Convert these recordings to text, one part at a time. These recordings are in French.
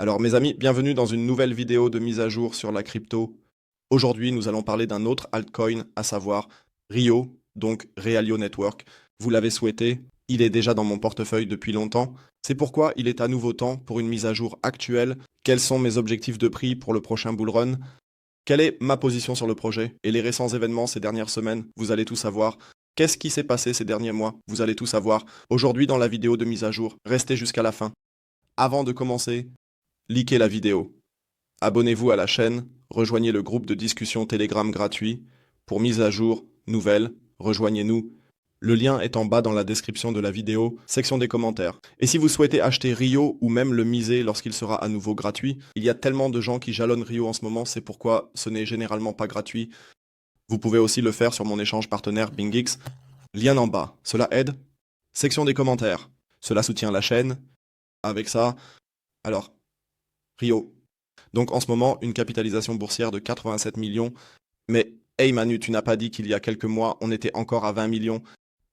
Alors mes amis, bienvenue dans une nouvelle vidéo de mise à jour sur la crypto. Aujourd'hui, nous allons parler d'un autre altcoin, à savoir Rio, donc Realio Network. Vous l'avez souhaité, il est déjà dans mon portefeuille depuis longtemps. C'est pourquoi il est à nouveau temps pour une mise à jour actuelle. Quels sont mes objectifs de prix pour le prochain bull run? Quelle est ma position sur le projet? Et les récents événements ces dernières semaines, vous allez tout savoir. Qu'est-ce qui s'est passé ces derniers mois? Vous allez tout savoir. Aujourd'hui dans la vidéo de mise à jour, restez jusqu'à la fin. Avant de commencer, likez la vidéo. Abonnez-vous à la chaîne, rejoignez le groupe de discussion Telegram gratuit. Pour mise à jour, nouvelles, rejoignez-nous. Le lien est en bas dans la description de la vidéo, section des commentaires. Et si vous souhaitez acheter Rio ou même le miser lorsqu'il sera à nouveau gratuit, il y a tellement de gens qui jalonnent Rio en ce moment, c'est pourquoi ce n'est généralement pas gratuit. Vous pouvez aussi le faire sur mon échange partenaire BingX. Lien en bas, cela aide. Section des commentaires, cela soutient la chaîne. Avec ça, alors, Rio. Donc en ce moment, une capitalisation boursière de 87 millions. Mais hey Manu, tu n'as pas dit qu'il y a quelques mois, on était encore à 20 millions.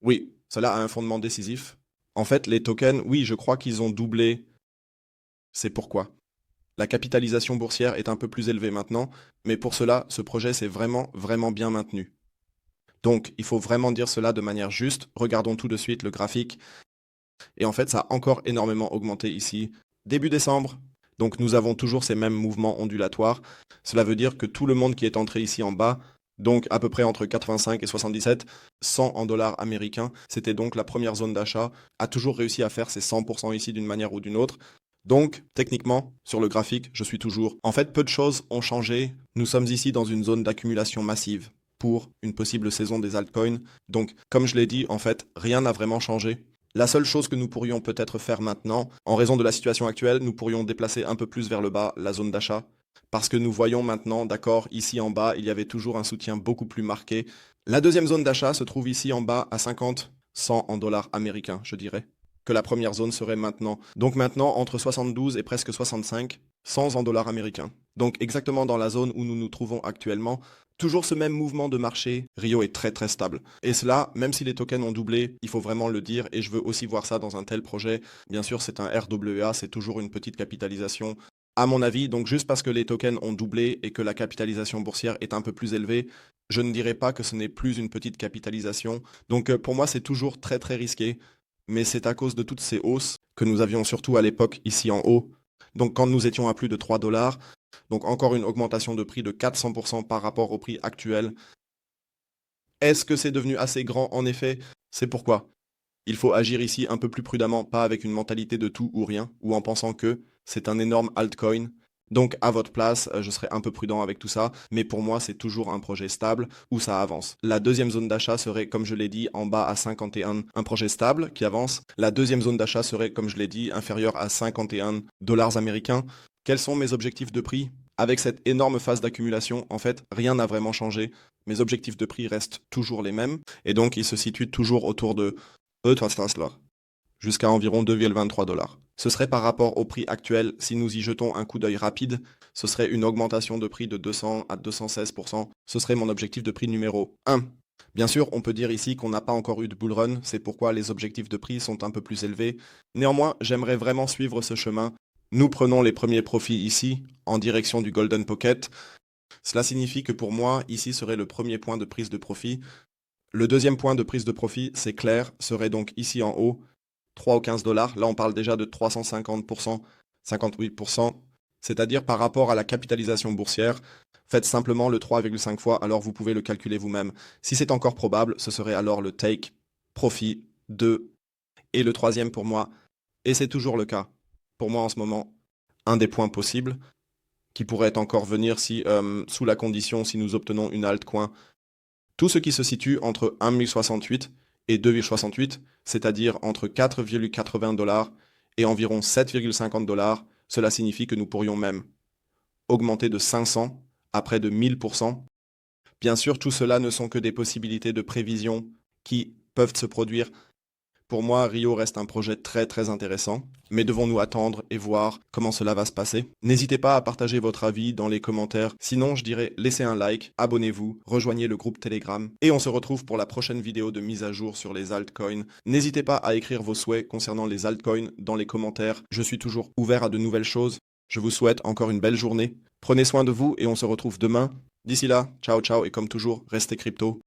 Oui, cela a un fondement décisif. En fait, les tokens, oui, je crois qu'ils ont doublé. C'est pourquoi. La capitalisation boursière est un peu plus élevée maintenant, mais pour cela, ce projet s'est vraiment, vraiment bien maintenu. Donc, il faut vraiment dire cela de manière juste. Regardons tout de suite le graphique. Et en fait, ça a encore énormément augmenté ici. Début décembre, donc nous avons toujours ces mêmes mouvements ondulatoires. Cela veut dire que tout le monde qui est entré ici en bas, donc à peu près entre 85 et 77, 100 en dollars américains, c'était donc la première zone d'achat, a toujours réussi à faire ses 100% ici d'une manière ou d'une autre. Donc, techniquement, sur le graphique, je suis toujours. En fait, peu de choses ont changé. Nous sommes ici dans une zone d'accumulation massive pour une possible saison des altcoins. Donc, comme je l'ai dit, en fait, rien n'a vraiment changé. La seule chose que nous pourrions peut-être faire maintenant, en raison de la situation actuelle, nous pourrions déplacer un peu plus vers le bas la zone d'achat. Parce que nous voyons maintenant, d'accord, ici en bas, il y avait toujours un soutien beaucoup plus marqué. La deuxième zone d'achat se trouve ici en bas à 50, 100 en dollars américains, je dirais. Que la première zone serait maintenant. Donc maintenant, entre 72 et presque 65, 100 en dollars américains. Donc exactement dans la zone où nous nous trouvons actuellement, toujours ce même mouvement de marché, Rio est très très stable. Et cela, même si les tokens ont doublé, il faut vraiment le dire, et je veux aussi voir ça dans un tel projet. Bien sûr, c'est un RWA, c'est toujours une petite capitalisation. À mon avis, donc juste parce que les tokens ont doublé et que la capitalisation boursière est un peu plus élevée, je ne dirais pas que ce n'est plus une petite capitalisation. Donc pour moi, c'est toujours très très risqué. Mais c'est à cause de toutes ces hausses que nous avions surtout à l'époque ici en haut. Donc quand nous étions à plus de 3 dollars, donc encore une augmentation de prix de 400% par rapport au prix actuel. Est-ce que c'est devenu assez grand? En effet, c'est pourquoi. Il faut agir ici un peu plus prudemment, pas avec une mentalité de tout ou rien, ou en pensant que c'est un énorme altcoin. Donc à votre place, je serais un peu prudent avec tout ça, mais pour moi c'est toujours un projet stable où ça avance. La deuxième zone d'achat serait, comme je l'ai dit, en bas à 51, un projet stable qui avance. La deuxième zone d'achat serait, comme je l'ai dit, inférieure à 51 dollars américains. Quels sont mes objectifs de prix? Avec cette énorme phase d'accumulation, en fait, rien n'a vraiment changé. Mes objectifs de prix restent toujours les mêmes, et donc ils se situent toujours autour de jusqu'à environ 2,23 dollars. Ce serait par rapport au prix actuel, si nous y jetons un coup d'œil rapide, ce serait une augmentation de prix de 200 à 216%. Ce serait mon objectif de prix numéro 1. Bien sûr, on peut dire ici qu'on n'a pas encore eu de bull run, c'est pourquoi les objectifs de prix sont un peu plus élevés. Néanmoins, j'aimerais vraiment suivre ce chemin. Nous prenons les premiers profits ici, en direction du Golden Pocket. Cela signifie que pour moi, ici serait le premier point de prise de profit. Le deuxième point de prise de profit, c'est clair, serait donc ici en haut, 3 ou 15 dollars. Là, on parle déjà de 350%, 58%, c'est-à-dire par rapport à la capitalisation boursière. Faites simplement le 3,5 fois, alors vous pouvez le calculer vous-même. Si c'est encore probable, ce serait alors le take, profit 2 et le troisième pour moi. Et c'est toujours le cas. Pour moi en ce moment, un des points possibles qui pourrait encore venir si, sous la condition, si nous obtenons une altcoin. Tout ce qui se situe entre 1,068 et 2,68, c'est-à-dire entre 4,80 dollars et environ 7,50 dollars, cela signifie que nous pourrions même augmenter de 500 à près de 1000%. Bien sûr, tout cela ne sont que des possibilités de prévision qui peuvent se produire. Pour moi, Rio reste un projet très très intéressant, mais devons-nous attendre et voir comment cela va se passer? N'hésitez pas à partager votre avis dans les commentaires, sinon je dirais laissez un like, abonnez-vous, rejoignez le groupe Telegram, et on se retrouve pour la prochaine vidéo de mise à jour sur les altcoins. N'hésitez pas à écrire vos souhaits concernant les altcoins dans les commentaires, je suis toujours ouvert à de nouvelles choses. Je vous souhaite encore une belle journée. Prenez soin de vous et on se retrouve demain. D'ici là, ciao ciao et comme toujours, restez crypto.